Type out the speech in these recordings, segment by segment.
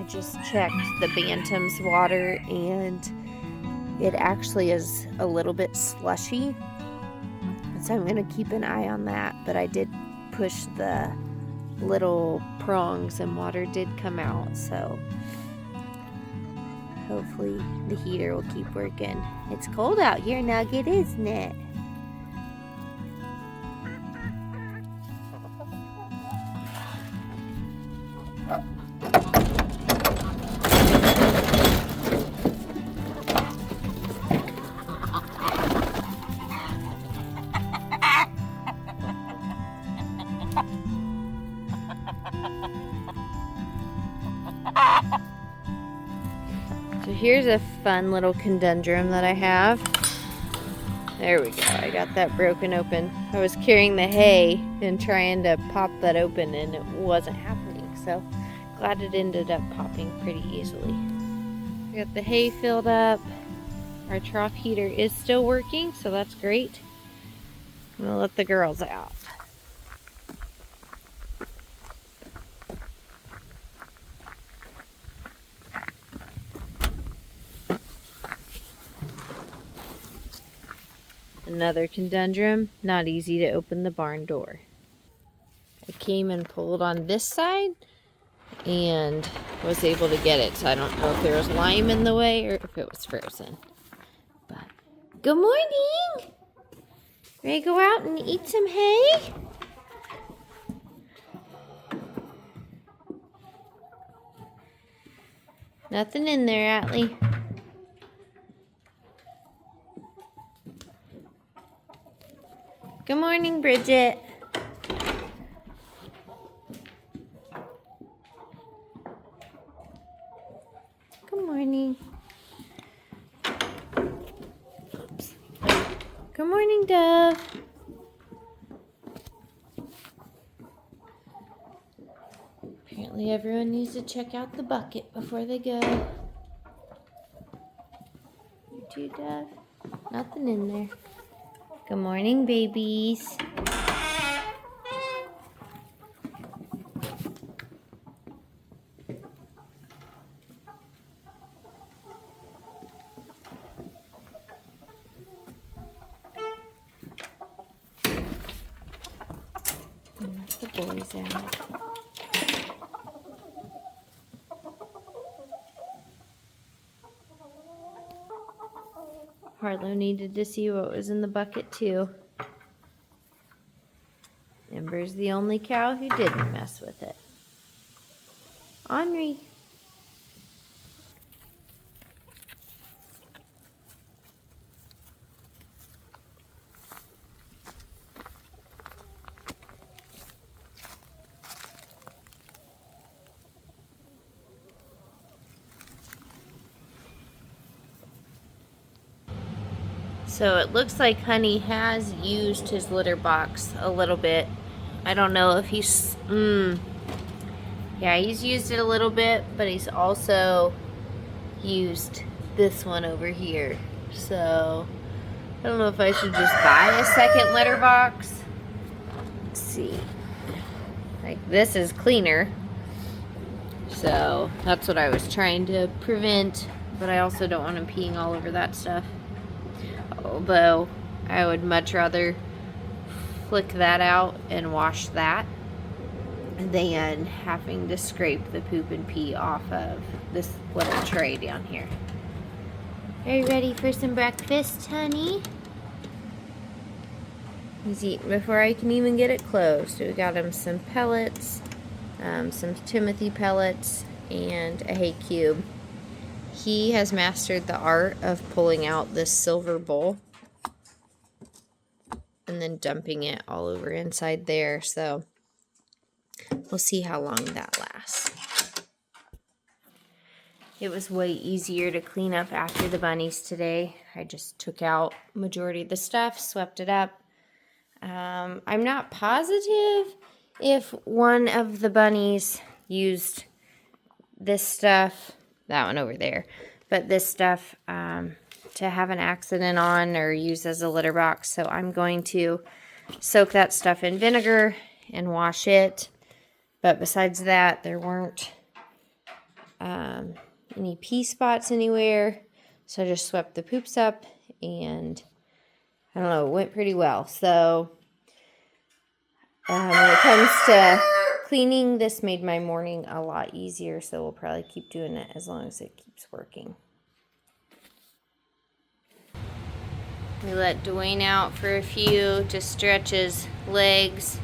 just checked the Bantam's water, and it actually is a little bit slushy. So I'm going to keep an eye on that. But I did push the little prongs and water did come out. So hopefully the heater will keep working. It's cold out here, Nugget, isn't it? So here's a fun little conundrum that I have. There we go. I got that broken open. I was carrying the hay and trying to pop that open, and it wasn't happening. So glad it ended up popping pretty easily. We got the hay filled up. Our trough heater is still working, so that's great. I'm gonna let the girls out. Another conundrum, not easy to open the barn door. I came and pulled on this side and was able to get it, so I don't know if there was lime in the way or if it was frozen. But good morning! Ready to go out and eat some hay? Nothing in there, Atlee. Good morning, Bridget. Good morning. Oops. Good morning, Dove. Apparently everyone needs to check out the bucket before they go. You too, Dove? Nothing in there. Good morning, babies. Let the boys out. Harlow needed to see what was in the bucket too. Ember's the only cow who didn't mess with it. Henri. So it looks like Honey has used his litter box a little bit. I don't know if he's, yeah, he's used it a little bit, but he's also used this one over here. So I don't know if I should just buy a second litter box. Let's see. Like, this is cleaner. So that's what I was trying to prevent, but I also don't want him peeing all over that stuff. Although I would much rather flick that out and wash that than having to scrape the poop and pee off of this little tray down here. Are you ready for some breakfast, honey? He's eating before I can even get it closed. We got him some pellets, some Timothy pellets, and a hay cube. He has mastered the art of pulling out this silver bowl and then dumping it all over inside there. So we'll see how long that lasts. It was way easier to clean up after the bunnies today. I just took out majority of the stuff, swept it up. I'm not positive if one of the bunnies used this stuff, that one over there, but this stuff to have an accident on or use as a litter box. So I'm going to soak that stuff in vinegar and wash it. But besides that, there weren't any pee spots anywhere. So I just swept the poops up, and I don't know, it went pretty well. So when it comes to cleaning, this made my morning a lot easier. So we'll probably keep doing it as long as it keeps working. We let Dwayne out for a few to stretch his legs.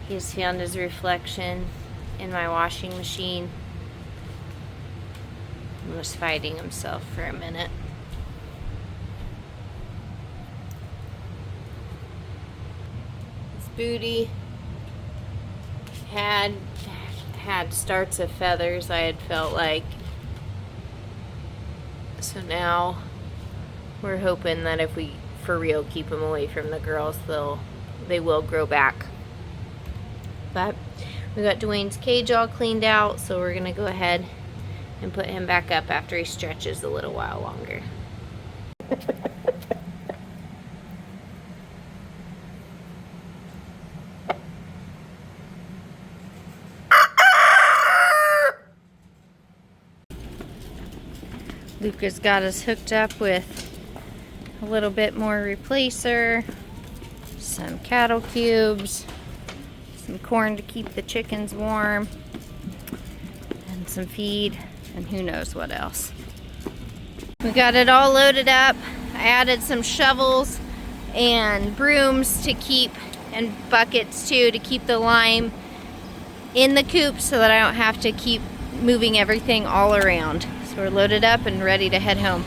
He's found his reflection in my washing machine. He was fighting himself for a minute. His booty had starts of feathers, I had felt like. So now we're hoping that if we for real keep him away from the girls, they will grow back. But we got Dwayne's cage all cleaned out, so we're gonna go ahead and put him back up after he stretches a little while longer. Lucas got us hooked up with a little bit more replacer, some cattle cubes, some corn to keep the chickens warm, and some feed, and who knows what else. We got it all loaded up. I added some shovels and brooms to keep, and buckets too, to keep the lime in the coop so that I don't have to keep moving everything all around. So we're loaded up and ready to head home.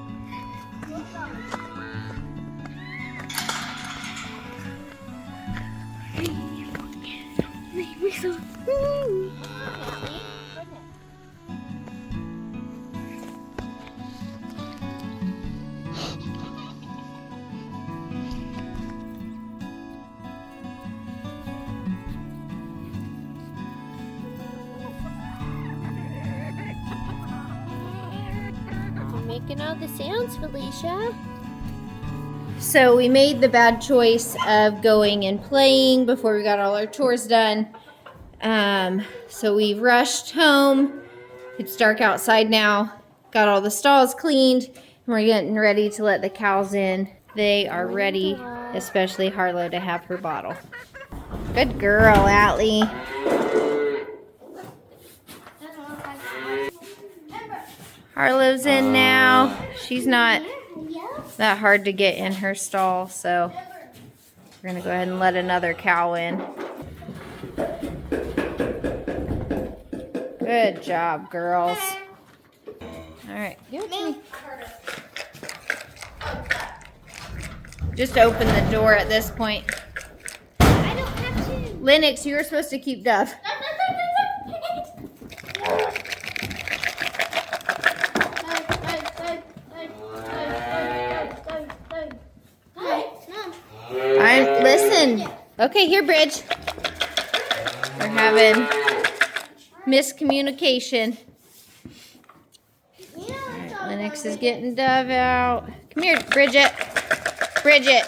Making all the sounds, Felicia. So we made the bad choice of going and playing before we got all our chores done. So we rushed home. It's dark outside now. Got all the stalls cleaned, and we're getting ready to let the cows in. They are ready, especially Harlow, to have her bottle. Good girl, Atlee. Harlow's in now. She's not that hard to get in her stall, so we're gonna go ahead and let another cow in. Good job, girls. All right, give it to me. Just open the door at this point. I don't have to. Lennox, you were supposed to keep Dove. Listen. Okay, here, Bridge. We're having miscommunication. Alright, Lennox is getting Dove out. Come here, Bridget. Bridget.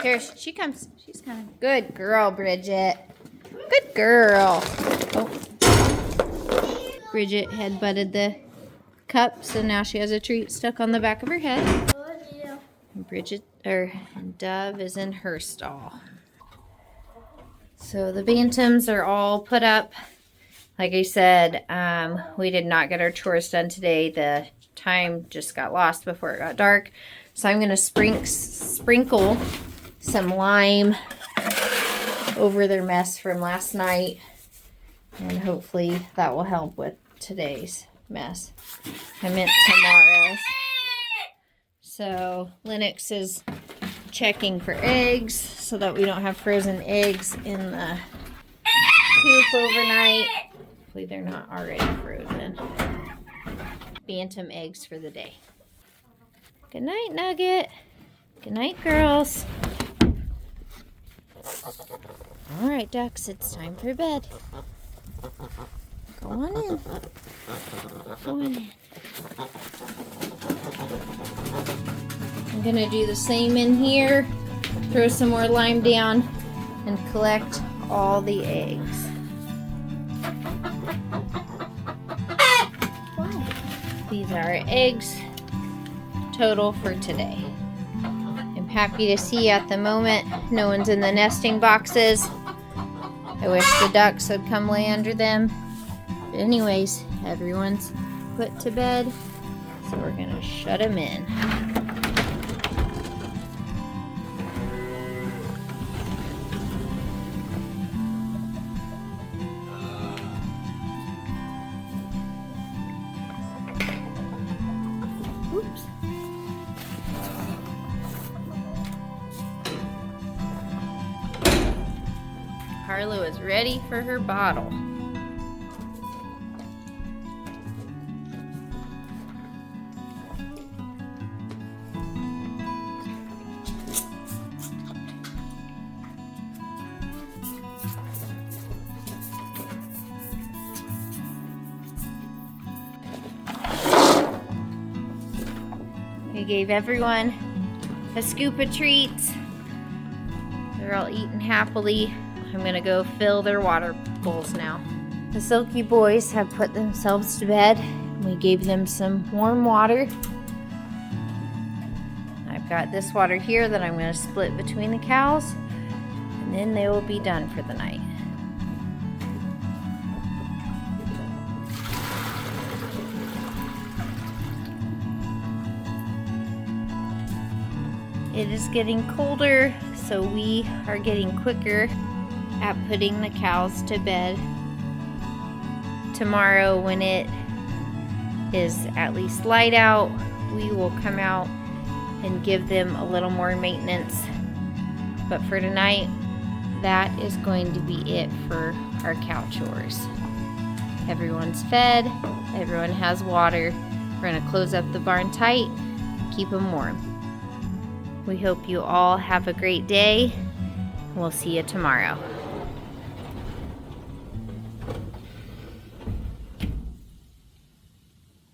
Here, she comes. She's coming. Good girl, Bridget. Good girl. Oh. Bridget had butted the cup, so now she has a treat stuck on the back of her head. And Dove is in her stall. So the bantams are all put up. Like I said, we did not get our chores done today. The time just got lost before it got dark. So I'm going to sprinkle some lime over their mess from last night. And hopefully that will help with today's mess. I meant tomorrow's. So Lennox is checking for eggs so that we don't have frozen eggs in the coop overnight. Hopefully they're not already frozen. Bantam eggs for the day. Good night, Nugget. Good night, girls. All right, ducks, it's time for bed. Go on in. Go on in. I'm gonna do the same in here. Throw some more lime down and collect all the eggs. These are our eggs total for today. I'm happy to see at the moment no one's in the nesting boxes. I wish the ducks would come lay under them. But anyways, everyone's put to bed, so we're gonna shut them in. Oops. Harlow is ready for her bottle. We gave everyone a scoop of treats. They're all eating happily. I'm gonna go fill their water bowls now. The Silky boys have put themselves to bed. We gave them some warm water. I've got this water here that I'm gonna split between the cows, and then they will be done for the night. It is getting colder, so we are getting quicker at putting the cows to bed. Tomorrow, when it is at least light out, we will come out and give them a little more maintenance. But for tonight, that is going to be it for our cow chores. Everyone's fed, everyone has water. We're gonna close up the barn tight, keep them warm. We hope you all have a great day. We'll see you tomorrow.